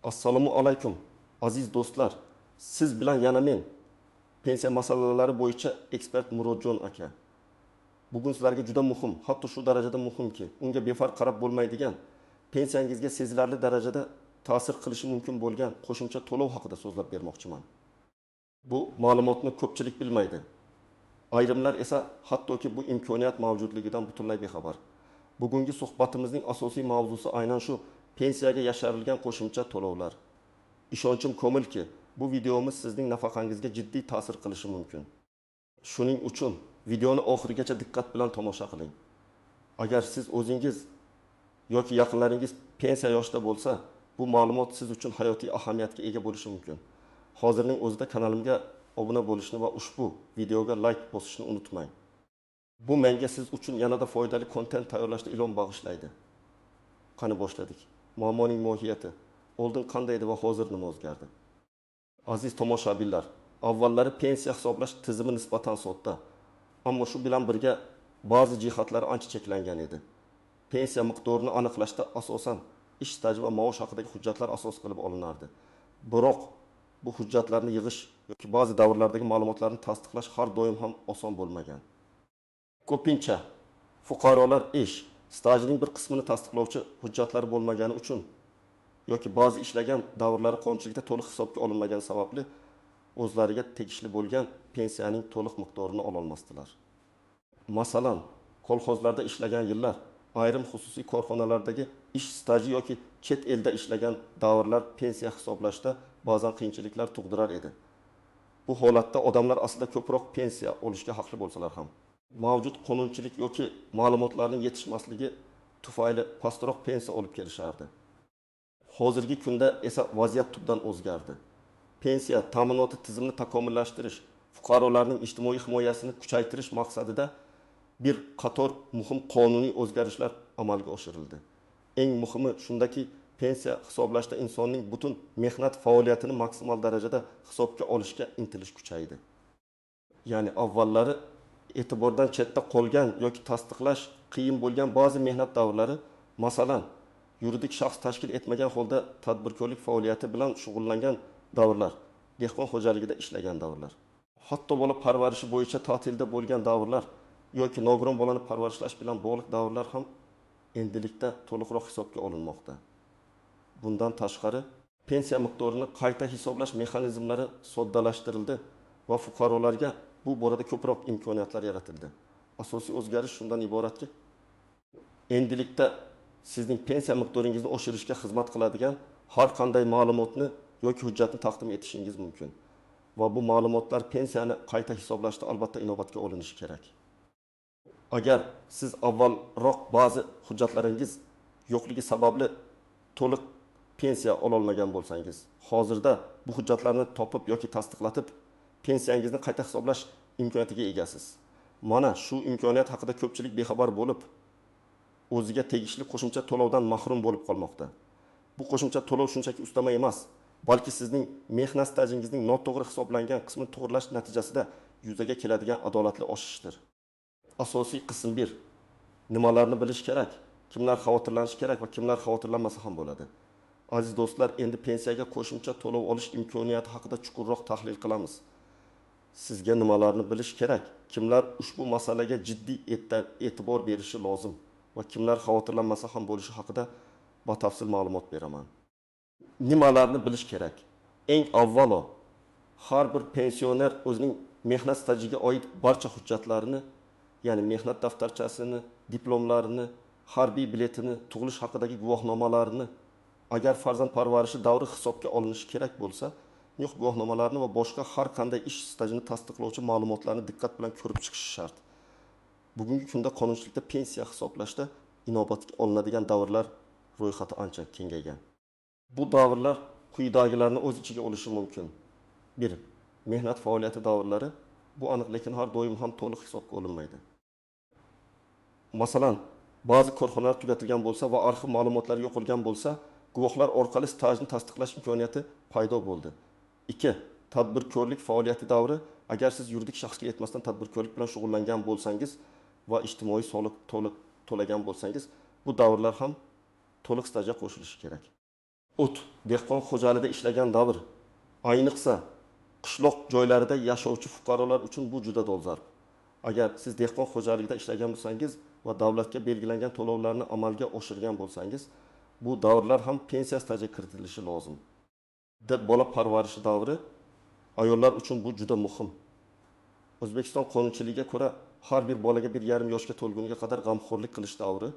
Assalomu alaykum aziz do'stlar. Siz bilan yana men pensiya masalalari bo'yicha ekspert Murodjon aka. Bugun sizlarga juda muhim, hatto shu darajada muhimki, unga befarq qarab bo'lmaydigan, pensiyangizga sezilarli darajada ta'sir qilishi mumkin bo'lgan qo'shimcha to'lov haqida so'zlab bermoqchiman. Bu ma'lumotni ko'pchilik bilmaydi. Ayrimlar esa hattoki bu imkoniyat mavjudligidan butunlay bexabar. Bugungi suhbatimizning asosiy mavzusi aynan shu pensiyaga yashirilgan qo'shimcha to'lovlar. Ishonchim komilki, bu videomiz sizning nafaqangizga jiddiy ta'sir qilishi mumkin. Shuning uchun videoni oxirigacha diqqat bilan tomosha qiling. Agar siz o'zingiz yoki yaqinlaringiz pensiya yoshida bo'lsa, bu ma'lumot siz uchun hayotiy ahamiyatga ega bo'lishi mumkin. Hozirning o'zida kanalimga obuna bo'lishni va ushbu videoga like bosishni unutmang. Bu menga siz uchun yanada foydali kontent tayyorlashda ilhom bag'ishlaydi. Qani boshladik. Muammoning mohiyati. Oldin qanday edi va hozir nima o'zgardi? Aziz tomoshabinlar, avvallari pensiya hisoblash tizimi nisbatan sodda, ammo shu bilan birga ba'zi jihatlari ancha cheklangan edi. Pensiya miqdorini aniqlashda asosan ish staji va maosh haqidagi hujjatlar asos qilib olinardi. Biroq bu hujjatlarni yig'ish yoki ba'zi davrlardagi ma'lumotlarni tasdiqlash har doim ham oson bo'lmagan. Ko'pincha fuqarolar ish stajining bir qismini tasdiqlovchi hujjatlari bo'lmagani uchun yoki ba'zi ishlagan davrlari qonunchilikda to'liq hisobga olinmagani sababli o'zlariga tegishli bo'lgan pensiyaning to'liq miqdorini ola olmasdilar. Masalan, kolxozlarda ishlagan yillar, ayrim xususiy korxonalardagi ish staji yoki chet elda ishlagan davrlar pensiya hisoblashda ba'zan qiyinchiliklar tug'dirar edi. Bu holatda odamlar aslida ko'proq pensiya olishga haqli bo'lsalar ham, mavjud qonunchilik yoki ma'lumotlarning yetishmasligi tufayli pastroq pensiya olib kelishardi. Hozirgi kunda esa vaziyat tubdan o'zgardi. Pensiya ta'minoti tizimini takomillashtirish, fuqarolarning ijtimoiy himoyasini kuchaytirish maqsadida bir qator muhim qonuniy o'zgarishlar amalga oshirildi. Eng muhimi shundaki, pensiya hisoblashda insonning butun mehnat faoliyatini maksimal darajada hisobga olishga intilish kuchaydi. Ya'ni avvallari e'tibordan chetda qolgan yoki tasdiqlash qiyin bo'lgan ba'zi mehnat davrlari, masalan, yuridik shaxs tashkil etmagan holda tadbirkorlik faoliyati bilan shug'ullangan davrlar, dehqon xo'jaligida ishlagan davrlar, hatto bola parvarishi bo'yicha ta'tilda bo'lgan davrlar yoki nogiron bolani parvarishlash bilan bog'liq davrlar ham endilikda to'liqroq hisobga olinmoqda. Bundan tashqari, pensiya miqdorini qayta hisoblash mexanizmlari soddalashtirildi va fuqarolarga bu borada ko'proq imkoniyatlar yaratildi. Asosiy o'zgarish shundan iboratki, endilikda sizning pensiya miqdoringizni oshirishga xizmat qiladigan har qanday ma'lumotni yoki hujjatni taqdim etishingiz mumkin. Va bu ma'lumotlar pensiyani qayta hisoblashda albatta inobatga olinishi kerak. Agar siz avvalroq ba'zi hujjatlaringiz yo'qligi sababli to'liq pensiya ola olmagan bo'lsangiz, hozirda bu hujjatlarni topib yoki tasdiqlatib pensiyangizni qayta hisoblash imkoniyatiga egasiz. Mana shu imkoniyat haqida ko'pchilik bexabar bo'lib, o'ziga tegishli qo'shimcha to'lovdan mahrum bo'lib qolmoqda. Bu qo'shimcha to'lov shunchaki ustama emas, balki sizning mehnat stajingizning noto'g'ri hisoblangan qismini to'g'rilash natijasida yuzaga keladigan adolatli oshishdir. Asosiy qism 1. Nimalarni bilish kerak, kimlar xavotirlanishi kerak va kimlar xavotirlanmasa ham bo'ladi. Aziz do'stlar, endi pensiyaga qo'shimcha to'lov olish imkoniyati haqida chuqurroq tahlil qilamiz. Sizga nimalarni bilish kerak, kimlar ushbu masalaga jiddiy e'tibor berishi lozim va kimlar xavotirlanmasa ham bo'lishi haqida batafsil ma'lumot beraman. Nimalarni bilish kerak? Eng avvalo, har bir pensioner o'zining mehnat stajiga oid barcha hujjatlarini, ya'ni mehnat daftarchasini, diplomlarini, harbiy biletini, tug'ilish haqidagi guvohnomalarini, agar farzand parvarishi davri hisobga olinishi kerak bo'lsa, yo'q guvohnomalarini va boshqa har qanday ish stajini tasdiqlovchi ma'lumotlarni diqqat bilan ko'rib chiqish shart. Bugungi kunda qonunchilikda pensiya hisoblashda inobatga olinadigan davrlar ro'yxati ancha kengaygan. Bu davrlar quyidagilarni o'z ichiga olishi mumkin. 1. Mehnat faoliyati davrlari. Bu aniq, lekin har doim ham to'liq hisobga olinmaydi. Masalan, ba'zi korxonalar tugatilgan bo'lsa va arxiv ma'lumotlari yo'qolgan bo'lsa, guvohlar orqali stajni tasdiqlash imkoniyati paydo bo'ldi. 2. Tadbirkorlik faoliyati davri. Agar siz yuridik shaxsga yetmasdan tadbirkorlik bilan shug'ullangan bo'lsangiz va ijtimoiy soliq to'lagan bo'lsangiz, bu davrlar ham to'liq stajga qo'shilishi kerak. o't, dehqon xo'jaligida ishlagan davr, ayniqsa qishloq joylarida yashovchi fuqarolar uchun bu juda dolzarb. Agar siz dehqon xo'jaligida ishlagan bo'lsangiz va davlatga belgilangan to'lovlarni amalga oshirgan bo'lsangiz, bu davrlar ham pensiya stajiga kiritilishi lozim. Bola parvarishi davri ayollar uchun bu juda muhim. O'zbekiston qonunchiligiga ko'ra har bir bolaga 1,5 yoshga to'lguniga qadar g'amxo'rlik qilish davri,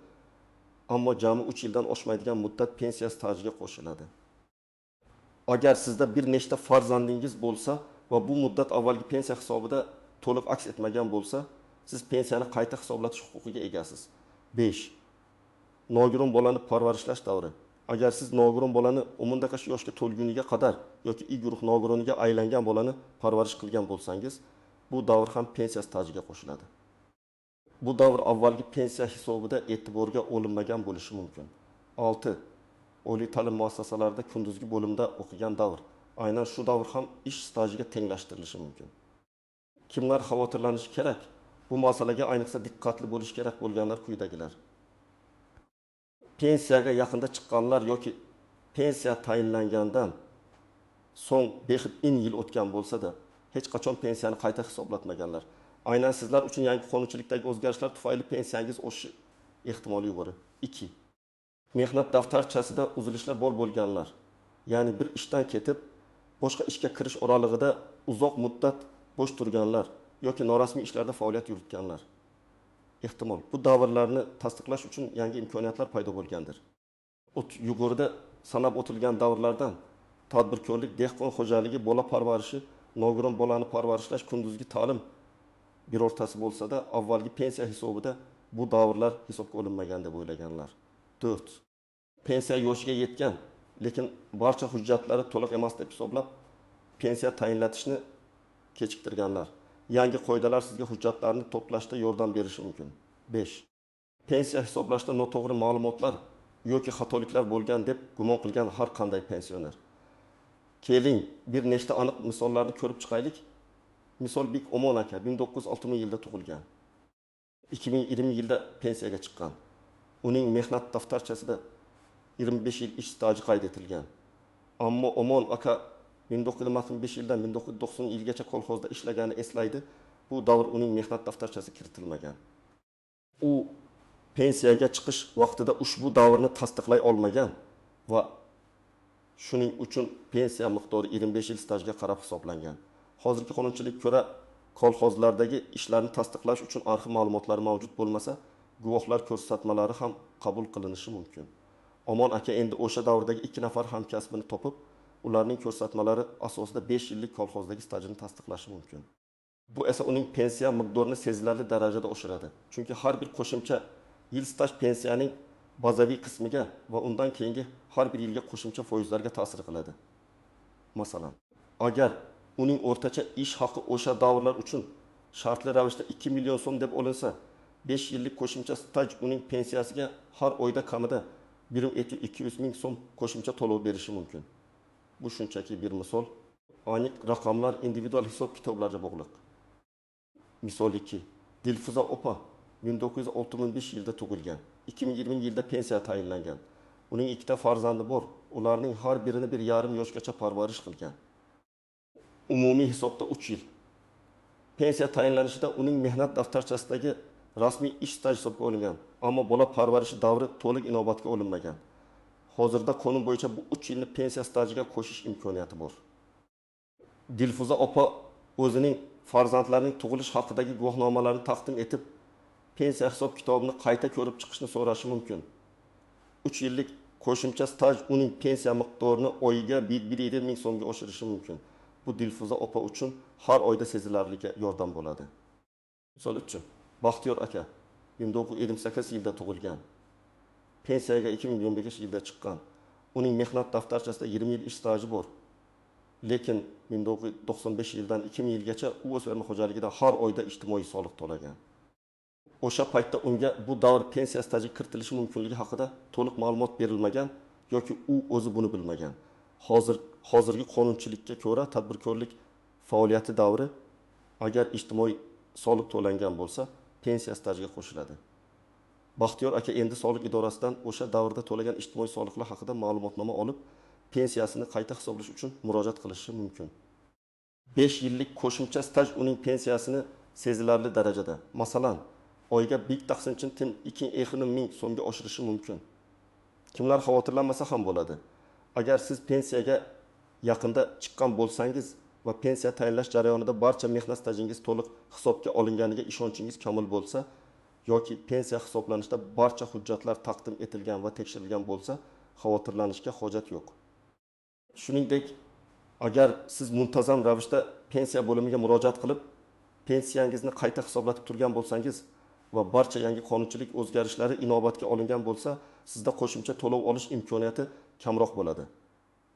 ammo jami 3 yildan oshmaydigan muddat pensiya stajiga qo'shiladi. Agar sizda bir nechta farzandingiz bo'lsa va bu muddat avvalgi pensiya hisobida to'liq aks etmagan bo'lsa, siz pensiyani qayta hisoblatish huquqiga egasiz. 5. Nogiron bolani parvarishlash davri. Agar siz nogiron bolani umumdagi shu yoshga to'lguniga qadar yoki I guruh nogironiga aylangan bolani parvarish qilgan bo'lsangiz, bu davr ham pensiya stajiga qo'shiladi. Bu davr avvalgi pensiya hisobida e'tiborga olinmagan bo'lishi mumkin. 6. Oliy ta'lim muassasalarida kunduzgi bo'limda o'qigan davr. Aynan shu davr ham ish stajiga tenglashtirilishi mumkin. Kimlar xavotirlanishi kerak? Bu masalaga ayniqsa diqqatli bo'lish kerak bo'lganlar quyidagilar. Pensiyaga yaqinda chiqqanlar yoki pensiya tayinlangandan so'ng 5 yil o'tgan bo'lsa-da, hech qachon pensiyani qayta hisoblatmaganlar. Aynan sizlar uchun yangi qonunchilikdagi o'zgarishlar tufayli pensiyangiz o'sishi ehtimoli yuqori. 2. Mehnat daftarchasida uzilishlar bor bo'lganlar. Ya'ni bir ishdan ketib, boshqa ishga kirish oralig'ida uzoq muddat bo'sh turganlar yoki norasmiy ishlarda faoliyat yuritganlar. Ehtimol bu davrlarni tasdiqlash uchun yangi imkoniyatlar paydo bo'lgandir. Yuqorida sanab o'tilgan davrlardan tadbirkorlik, dehqon xo'jaligi, bola parvarishi, nogiron bolani parvarishlash, kunduzgi ta'lim birortasi bo'lsa-da, avvalgi pensiya hisobida bu davrlar hisobga olinmagan deb o'ylaganlar. 4. Pensiya yoshiga yetgan, lekin barcha hujjatlari to'liq emas deb hisoblab, pensiya tayinlatishni kechiktirganlar. Yangi qoidalar sizga hujjatlarni to'plashda yordam berishi mumkin. 5. Pensiya hisoblashda noto'g'ri ma'lumotlar yoki xatoliklar bo'lgan deb gumon qilgan har qanday pensioner. Keling, bir nechta aniq misollarni ko'rib chiqaylik. Misol Bek Omon aka 1960 yilda tug'ilgan. 2020 yilda pensiyaga chiqqan. Uning mehnat daftarchasida 25 yil ish staji qayd etilgan. Ammo Omon aka 1965 yildan 1990 yilgacha kolxozda ishlagani eslaydi. Bu davr uning mehnat daftarchasiga kiritilmagan. U pensiyaga chiqish vaqtida ushbu davrni tasdiqlay olmagan va shuning uchun pensiya miqdori 25 yil stajga qarab hisoblangan. Hozirgi qonunchilikka ko'ra kolxozlardagi ishlarni tasdiqlash uchun arxiv ma'lumotlari mavjud bo'lmasa, guvohlar ko'rsatmalari ham qabul qilinishi mumkin. Omon aka endi o'sha davrdagi 2 nafar hamkasbini topib, ularning ko'rsatmalari asosida 5 yillik kolxozdagi stajini tasdiqlashi mumkin. Bu esa uning pensiya miqdorini sezilarli darajada oshiradi. Chunki har bir qo'shimcha yil staj pensiyaning bazaviy qismiga va undan keyingi har bir yilga qo'shimcha foizlarga ta'sir qiladi. Masalan, agar uning o'rtacha ish haqi o'sha davrlar uchun shartli ravishda 2 million so'm deb olinsa, 5 yillik qo'shimcha staj uning pensiyasiga har oyda kamida 1,200 ming so'm qo'shimcha to'lov berishi mumkin. Bu shunchaki bir misol. Aniq raqamlar individual hisob kitoblarga bog'liq. Misol 2. Dilfuza opa 1965 yilda tug'ilgan. 2020 yilda pensiya tayinlangan. Uning 2 ta farzandi bor. Ularning har birini 1,5 yoshgacha parvarish qilgan. Umumiy hisobda 3 yil. Pensiya tayinlanishida uning mehnat daftarchasidagi rasmiy ish staji hisobga olingan, ammo bola parvarishi davri to'liq inobatga olinmagan. Hozirda qonun bo'yicha bu 3 yilni pensiya stajiga qo'shish imkoniyati bor. Dilfuza opa o'zining farzandlarining tug'ilish haqidagi guvohnomalarni taqdim etib, pensiya hisob kitobini qayta ko'rib chiqishni so'rashi mumkin. 3 yillik qo'shimcha staj uning pensiya miqdorini oyiga 1,7 ming so'mga oshirishi mumkin. Bu Dilfuza opa uchun har oyda sezilarli yordam bo'ladi. Misol uchun, Baxtiyor aka 1928 yilda tug'ilgan. Pensiyaga 2025 yilda chiqqan. Uning mehnat daftarchasida 20 yil ish staji bor. Lekin 1995 yildan 2000 yilgacha u o'smirlar xo'jaligida har oyda ijtimoiy soliq to'lagan. O'sha paytda unga bu davr pensiya stajiga kiritilishi mumkinligi haqida to'liq ma'lumot berilmagan yoki u o'zi buni bilmagan. Hozirgi qonunchilikka ko'ra tadbirkorlik faoliyati davri agar ijtimoiy soliq to'langan bo'lsa, pensiya stajiga qo'shiladi. Baxtiyor aka endi soliq idorasidan o'sha davrda to'lagan ijtimoiy soliqlar haqida ma'lumotnoma olib, pensiyasini qayta hisoblash uchun murojaat qilishi mumkin. 5 yillik qo'shimcha staj uning pensiyasini sezilarli darajada, masalan, oyga 1,2 so'mga oshirishi mumkin. Kimlar xavotirlanmasa ham bo'ladi. Agar siz pensiyaga yaqinda chiqqan bo'lsangiz va pensiya tayinlash jarayonida barcha mehnat stajingiz to'liq hisobga olinganiga ishonchingiz komil bo'lsa yoki pensiya hisoblanishida barcha hujjatlar taqdim etilgan va tekshirilgan bo'lsa, xavotirlanishga hojat yo'q. Shuningdek, agar siz muntazam ravishda pensiya bo'limiga murojaat qilib, pensiyangizni qayta hisoblatib turgan bo'lsangiz va barcha yangi qonunchilik o'zgarishlari inobatga olingan bo'lsa, sizda qo'shimcha to'lov olish imkoniyati kamroq bo'ladi.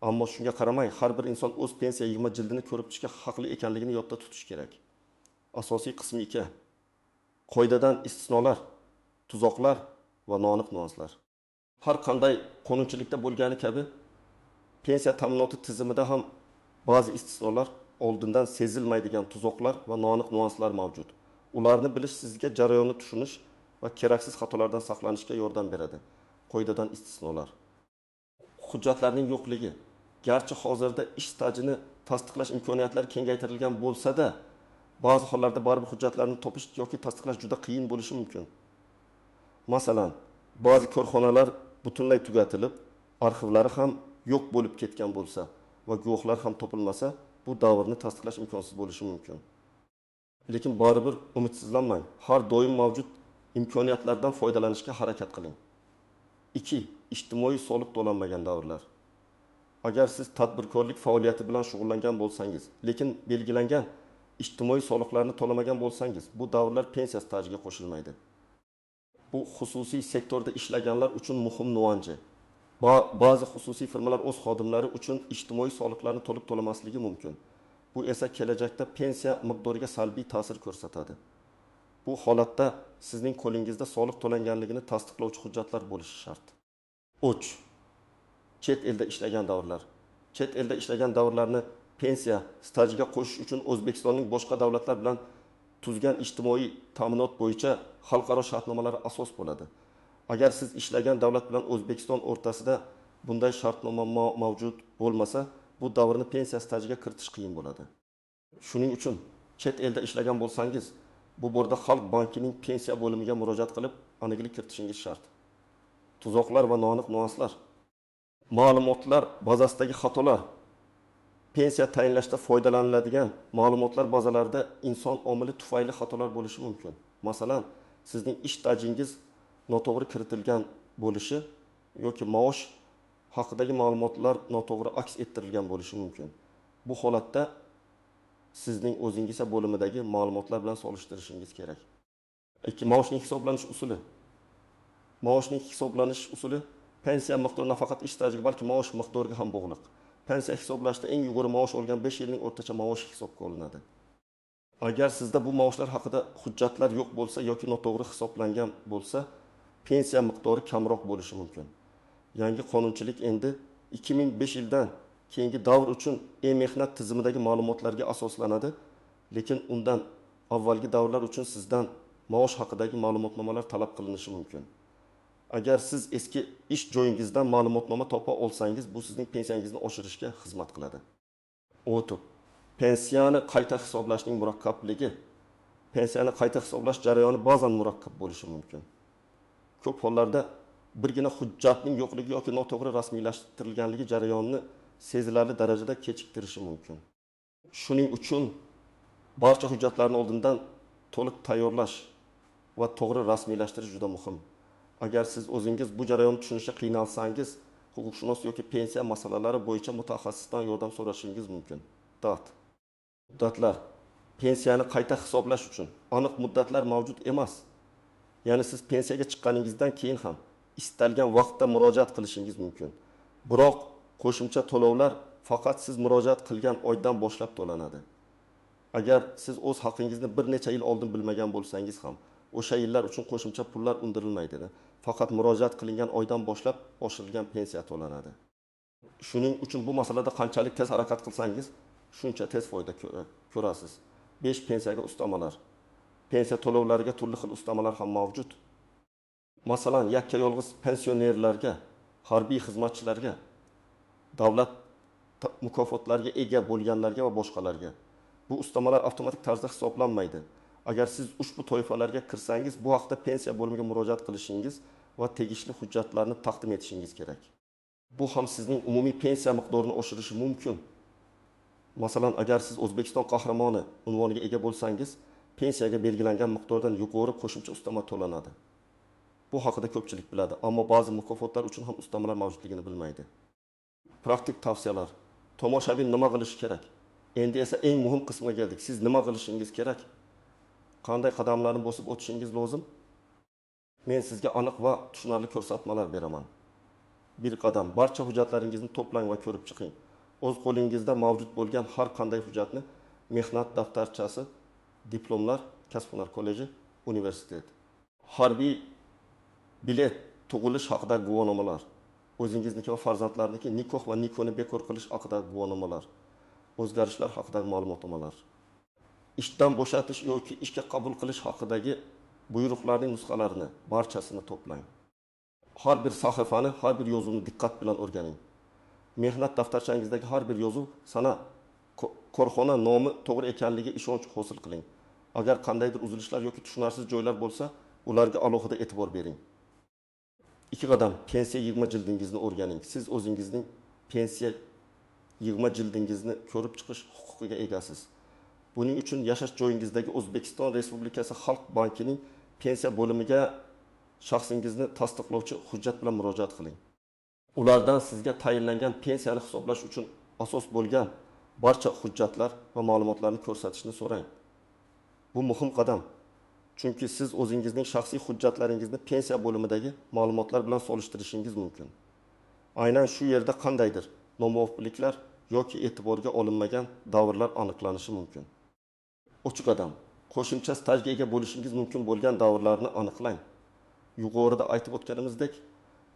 Ammo shunga qaramay, har bir inson o'z pensiya yig'ma jildini ko'rib chiqishga haqli ekanligini yodda tutish kerak. Asosiy qismi 2. Qoidadan istisnolar, tuzoqlar va noaniq nuanslar. Har qanday qonunchilikda bo'lgani kabi, pensiya ta'minoti tizimida ham ba'zi istisnolar, oldindan sezilmaydigan tuzoqlar va noaniq nuanslar mavjud. Ularni bilish sizga jarayonni tushunish va keraksiz xatolardan saqlanishga yordam beradi. Qoidadan istisnolar. Hujjatlarning yo'qligi. Garchi hozirda ish stajini tasdiqlash imkoniyatlari kengaytirilgan bo'lsa-da, ba'zi hollarda baribir hujjatlarni topish yoki tasdiqlash juda qiyin bo'lishi mumkin. Masalan, ba'zi korxonalar butunlay tugatilib, arxivlari ham yo'q bo'lib ketgan bo'lsa va guvohlar ham topilmasa, bu davrni tasdiqlash imkonsiz bo'lishi mumkin. Lekin baribir umidsizlanmang. Har doim mavjud imkoniyatlardan foydalanishga harakat qiling. 2. Ijtimoiy soliq to'lanmagan davrlar. Agar siz tadbirkorlik faoliyati bilan shug'ullangan bo'lsangiz, lekin belgilangan ijtimoiy soliqlarni to'lamagan bo'lsangiz, bu davrlar pensiya stajiga qo'shilmaydi. Bu xususiy sektorda ishlaganlar uchun muhim nuansa. Ba'zi xususiy firmalar o'z xodimlari uchun ijtimoiy soliqlarni to'liq to'lamasligi mumkin. Bu esa kelajakda pensiya miqdoriga salbiy ta'sir ko'rsatadi. Bu holatda sizning qo'lingizda soliq to'langanligini tasdiqlovchi hujjatlar bo'lishi shart. 3. Chet elda ishlagan davrlar. Chet elda ishlagan davrlarni pensiya stajiga qo'shish uchun O'zbekistonning boshqa davlatlar bilan tuzgan ijtimoiy ta'minot bo'yicha xalqaro shartnomalar asos bo'ladi. Agar siz ishlagan davlat bilan O'zbekiston o'rtasida bunday shartnoma mavjud bo'lmasa, bu davrni pensiya stajiga kiritish qiyin bo'ladi. Shuning uchun chet elda ishlagan bo'lsangiz, bu borda Xalq bankining pensiya bo'limiga murojaat qilib, aniqlik kiritishingiz shart. Tuzoqlar va noaniq nuanslar. Ma'lumotlar bazasidagi xatolar. Pensiya tayinlashda foydalaniladigan ma'lumotlar bazalarida inson omili tufayli xatolar bo'lishi mumkin. Masalan, sizning ish stajingiz noto'g'ri kiritilgan bo'lishi yoki maosh haqidagi ma'lumotlar noto'g'ri aks ettirilgan bo'lishi mumkin. Bu holatda sizning o'zingizga bo'limidagi ma'lumotlar bilan solishtirishingiz kerak. 2. Maoshning hisoblanish usuli. Maoshning hisoblanish usuli pensiya miqdori nafaqat ish stajiga, balki maosh miqdoriga ham bog'liq. Pensiya hisoblashda eng yuqori maosh olgan 5 yilning o'rtacha maoshi hisobga olinadi. Agar sizda bu maoshlar haqida hujjatlar yo'q bo'lsa yoki noto'g'ri hisoblangan bo'lsa, pensiya miqdori kamroq bo'lishi mumkin. Yangi qonunchilik endi 2005 yildan keyingi davr uchun e-mehnat tizimidagi ma'lumotlarga asoslanadi, lekin undan avvalgi davrlar uchun sizdan maosh haqidagi ma'lumotnomalar talab qilinishi mumkin. Agar siz eski ish joyingizdan ma'lumotnoma topa olsangiz, bu sizning pensiyangizni oshirishga xizmat qiladi. 4. Pensiyani qayta hisoblashning murakkabligi. Pensiyani qayta hisoblash jarayoni ba'zan murakkab bo'lishi mumkin. Ko'p hollarda birgina hujjatning yo'qligi yoki noto'g'ri rasmiylashtirilganligi jarayonni sezilarli darajada kechiktirishi mumkin. Shuning uchun barcha hujjatlarni oldindan to'liq tayyorlash va to'g'ri rasmiylashtirish juda muhim. Agar siz o'zingiz bu jarayonni tushunishga qiynalsangiz, huquqshunos yoki pensiya masalalari bo'yicha mutaxassisdan yordam so'rashingiz mumkin. Muddatlar. Pensiyani qayta hisoblash uchun aniq muddatlar mavjud emas. Ya'ni siz pensiyaga chiqqaningizdan keyin ham istalgan vaqtda murojaat qilishingiz mumkin. Biroq qo'shimcha to'lovlar faqat siz murojaat qilgan oydan boshlab to'lanadi. Agar siz o'z haqingizni bir necha yil oldin bilmagan bo'lsangiz ham, o'sha yillar uchun qo'shimcha pullar undirilmaydi. Faqat murojaat qilingan oydan boshlab oshirilgan pensiya to'lanadi. Shuning uchun bu masalada qanchalik tez harakat qilsangiz, shuncha tez foyda ko'rasiz. 5. Pensiyaga ustamalar. Pensiya to'lovlariga turli xil ustamalar ham mavjud. Masalan, yakka yolg'iz pensionerlarga, harbiy xizmatchilarga davlat mukofotlariga ega bo'lganlarga va boshqalarga. Bu ustamalar avtomatik tarzda hisoblanmaydi. Agar siz ushbu toifalarga kirsangiz, bu haqda pensiya bo'limiga murojaat qilishingiz va tegishli hujjatlarni taqdim etishingiz kerak. Bu ham sizning umumiy pensiya miqdorini oshirishi mumkin. Masalan, agar siz O'zbekiston qahramoni unvoniga ega bo'lsangiz, pensiyaga belgilangan miqdordan yuqori qo'shimcha ustama to'lanadi. Bu haqida ko'pchilik biladi, ammo ba'zi mukofotlar uchun ham ustamalar mavjudligini bilmaydi. Praktik tavsiyalar. Tomoshabin nima qilishi kerak? Endi esa eng muhim qismga keldik. Siz nima qilishingiz kerak? Qanday qadamlarni bosib o'tishingiz lozim? Men sizga aniq va tushunarli ko'rsatmalar beraman. Bir qadam, barcha hujjatlaringizni to'plang va ko'rib chiqing. O'z qo'lingizda mavjud bo'lgan har qanday hujjatni mehnat daftarchasi, diplomlar, kasb-hunar kolleji, universitet, harbiy bilet, tug'ilish haqidagi guvohnomalar, o'zingizniki va farzandlarniki nikoh va nikoni bekor qilish haqidagi guvohnomalar, o'zgarishlar haqidagi ma'lumotnomalar, ishdan bo'shatish yoki ishga qabul qilish haqidagi buyruqlarning nusxalarini barchasini to'plang. Har bir sahifani, har bir yozuvni diqqat bilan o'rganing. Mehnat daftarchangizdagi har bir yozuv sana korxona nomi to'g'ri ekanligiga ishonch hosil qiling. Agar qandaydir uzilishlar yoki tushunarsiz joylar bo'lsa, ularga alohida e'tibor bering. 2 qadam, pensiya yig'ma jildingizni o'rganing. Siz o'zingizning pensiya yig'ma jildingizni ko'rib chiqish huquqiga egasiz. Buning uchun yashash joyingizdagi O'zbekiston Respublikasi Xalq bankining pensiya bo'limiga shaxsingizni tasdiqlovchi hujjat bilan murojaat qiling. Ulardan sizga tayinlangan pensiyani hisoblash uchun asos bo'lgan barcha hujjatlar va ma'lumotlarni ko'rsatishni so'rang. Bu muhim qadam. Chunki siz o'zingizning shaxsiy hujjatlaringizni pensiya bo'limidagi ma'lumotlar bilan solishtirishingiz mumkin. Aynan shu yerda qandaydir nomuvofiqliklar yoki e'tiborga olinmagan davrlar aniqlanishi mumkin. 3 qadam. Qo'shimcha stajga ega bo'lishingiz mumkin bo'lgan davrlarni aniqlang. Yuqorida aytib o'tganimizdek,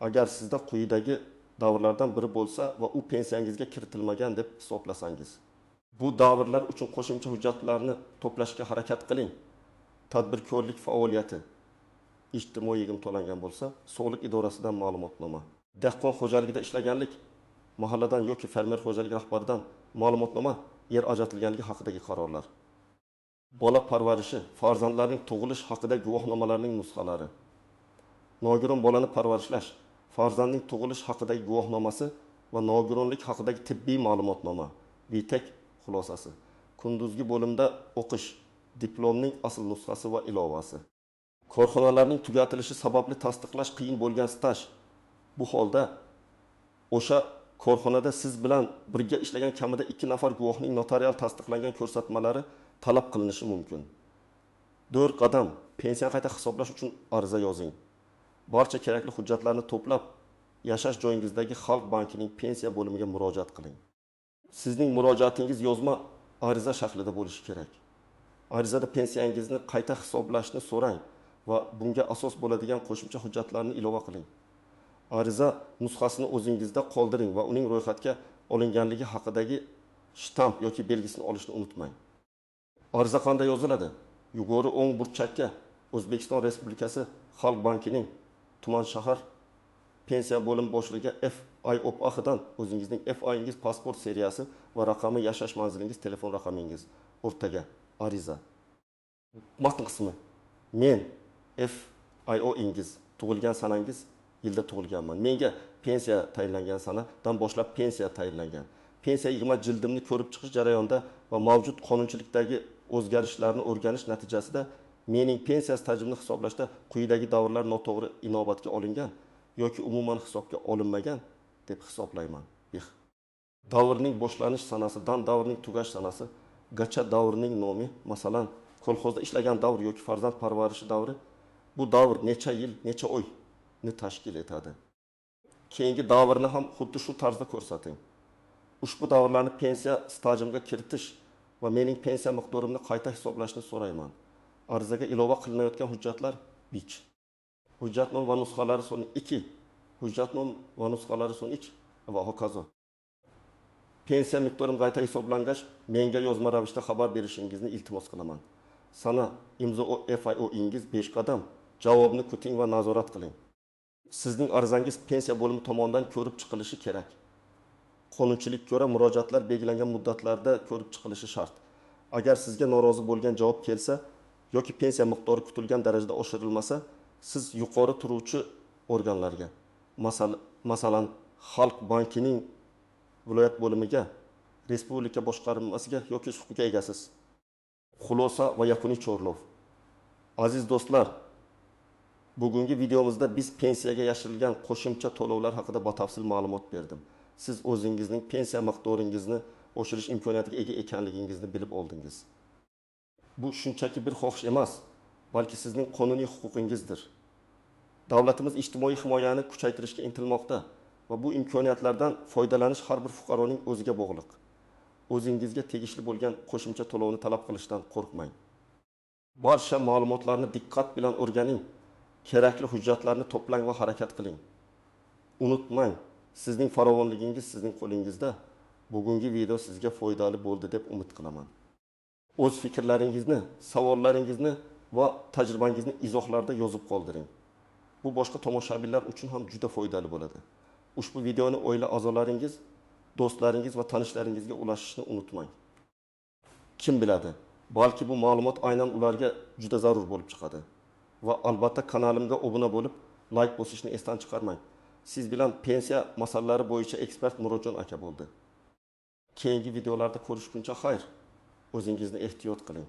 agar sizda quyidagi davrlardan biri bo'lsa va u pensiyangizga kiritilmagan deb hisoblasangiz, bu davrlar uchun qo'shimcha hujjatlarni to'plashga harakat qiling. Tadbirkorlik faoliyati, ijtimoiy yig'im to'langan bo'lsa, sog'liq idorasidan ma'lumotnoma, dehqon xo'jaligida ishlaganlik, mahalladan yoki fermer xo'jaligi rahbaridan ma'lumotnoma, yer ajratilganligi haqidagi qarorlar, bola parvarishi, farzandlarning tug'ilish haqidagi guvohnomalarning nusxalari, nogiron bolani parvarishlash, farzandning tug'ilish haqidagi guvohnomasi va nogironlik haqidagi tibbiy ma'lumotnoma, BTEK xulosasi, kunduzgi bo'limda o'qish, diplomning asl nusxasi va ilovasi, korxonalarning tugatilishi sababli tasdiqlash qiyin bo'lgan staj. Bu holda o'sha korxonada siz bilan birga ishlagan kamida 2 nafar guvohning notarial tasdiqlangan ko'rsatmalari talab qilinishi mumkin. 4 qadam, pensiya qayta hisoblash uchun ariza yozing. Barcha kerakli hujjatlarni to'plab, yashash joyingizdagi Xalq bankining pensiya bo'limiga murojaat qiling. Sizning murojaatingiz yozma ariza shaklida bo'lishi kerak. Arizada pensiyangizni qayta hisoblashni so'rang va bunga asos bo'ladigan qo'shimcha hujjatlarni ilova qiling. Ariza nusxasini o'zingizda qoldiring va uning ro'yxatga olinganligi haqidagi shtamp yoki belgisini olishni unutmang. Ariza qanday yoziladi? Yuqori o'ng burchakka O'zbekiston Respublikasi Xalq bankining tuman shahar pensiya bo'lim boshlig'iga FIOPAXdan o'zingizning FI'ingiz, pasport seriyasi va raqami, yashash manzilingiz, telefon raqamingiz o'rtaga ariza. Matn qismi. Men FIO'ingiz, tug'ilgan sanangiz, yilda tug'ilganman. Menga pensiya tayinlangan sanadan boshlab pensiya tayinlangan. Pensiya yig'ma jildimni ko'rib chiqish jarayonida va mavjud qonunchilikdagi o'zgarishlarni o'rganish natijasida mening pensiya stajimni hisoblashda quyidagi davrlar noto'g'ri inobatga olingan yoki umuman hisobga olinmagan deb hisoblayman. Davrning boshlanish sanasidan davrning tugash sanasi, gacha davrining nomi, masalan, kolxozda ishlagan davr yoki farzand parvarishi davri, bu davr necha yil, necha oyni tashkil etadi. Keyingi davrni ham xuddi shu tarzda ko'rsating. Ushbu davrlarni pensiya stajimga kiritish va mening pensiya miqdorimni qayta hisoblashni so'rayman. Arizaga ilova qilinayotgan hujjatlar bich. Hujjatnoma va nusxalari son 2. Hujjatnoma va nusxalari son 3 va hokazo. Pensiya miqdorim qayta hisoblangach, menga yozma ravishda xabar berishingizni iltimos qilaman. Sana imzo FIO'ingiz 5 qadam. Javobni kuting va nazorat qiling. Sizning arizangiz pensiya bo'limi tomonidan ko'rib chiqilishi kerak. qonunchilikka ko'ra murojaatlar belgilangan muddatlarda ko'rib chiqilishi shart. Agar sizga norozi bo'lgan javob kelsa yoki pensiya miqdori kutilgan darajada oshirilmasa, siz yuqori turuvchi organlarga, masalan, Xalq bankining viloyat bo'limiga, respublika boshqarmasiga yoki huquqiy egasiz. Xulosa va yakuniy chorlov. Aziz do'stlar, bugungi videomizda biz pensiyaga yashirilgan qo'shimcha to'lovlar haqida batafsil ma'lumot berdim. Siz o'zingizning pensiya miqdoringizni oshirish imkoniyatiga ega ekanligingizni bilib oldingiz. Bu shunchaki bir xohish emas, balki sizning qonuniy huquqingizdir. Davlatimiz ijtimoiy himoyani kuchaytirishga intilmoqda va bu imkoniyatlardan foydalanish har bir fuqaroning o'ziga bog'liq. O'zingizga tegishli bo'lgan qo'shimcha to'lovni talab qilishdan qo'rqmang. Barcha ma'lumotlarni diqqat bilan o'rganing, kerakli hujjatlarni to'plang va harakat qiling. Unutmang, sizning farovonligingiz sizning qo'lingizda. Bugungi video sizga foydali bo'ldi deb umid qilaman. O'z fikrlaringizni, savollaringizni va tajribangizni izohlarda yozib qoldiring. Bu boshqa tomoshabinlar uchun ham juda foydali bo'ladi. Ushbu videoni oila a'zolaringiz, do'stlaringiz va tanishlaringizga ulashishni unutmang. Kim biladi, balki bu ma'lumot aynan ularga juda zarur bo'lib chiqadi. Va albatta kanalimga obuna bo'lib, like bosishni esdan chiqarmang. Siz bilan pensiya masalalari bo'yicha ekspert Murodjon aka bo'ldi. Keyingi videolarda ko'rishguncha xayr. O'zingizni ehtiyot qiling.